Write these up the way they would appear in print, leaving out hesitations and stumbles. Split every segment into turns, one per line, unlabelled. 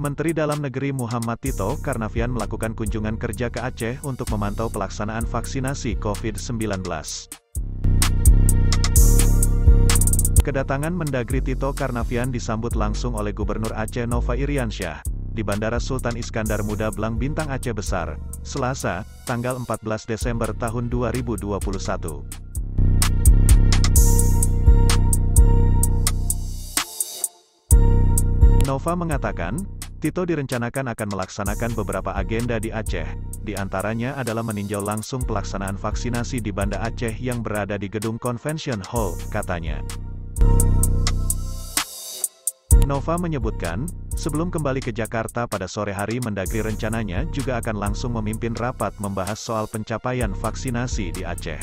Menteri Dalam Negeri Muhammad Tito Karnavian melakukan kunjungan kerja ke Aceh untuk memantau pelaksanaan vaksinasi COVID-19. Kedatangan Mendagri Tito Karnavian disambut langsung oleh Gubernur Aceh Nova Iriansyah di Bandara Sultan Iskandar Muda Blang Bintang Aceh Besar, Selasa, tanggal 14 Desember tahun 2021. Nova mengatakan, Tito direncanakan akan melaksanakan beberapa agenda di Aceh, di antaranya adalah meninjau langsung pelaksanaan vaksinasi di Banda Aceh yang berada di Gedung Convention Hall, katanya. Nova menyebutkan, sebelum kembali ke Jakarta pada sore hari Mendagri rencananya juga akan langsung memimpin rapat membahas soal pencapaian vaksinasi di Aceh.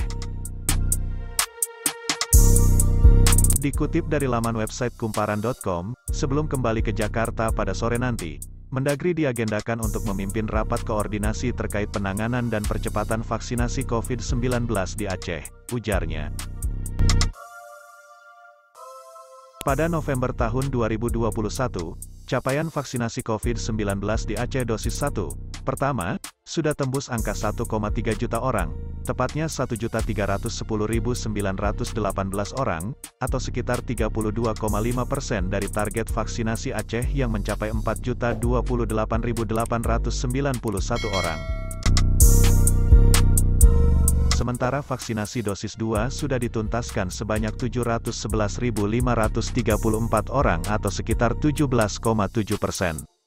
Dikutip dari laman website kumparan.com, sebelum kembali ke Jakarta pada sore nanti, Mendagri diagendakan untuk memimpin rapat koordinasi terkait penanganan dan percepatan vaksinasi COVID-19 di Aceh, ujarnya. Pada November tahun 2021, capaian vaksinasi COVID-19 di Aceh dosis 1, pertama, sudah tembus angka 1,3 juta orang, tepatnya 1.310.918 orang, atau sekitar 32,5% dari target vaksinasi Aceh yang mencapai 4.028.891 orang. Sementara vaksinasi dosis 2 sudah dituntaskan sebanyak 711.534 orang atau sekitar 17,7%.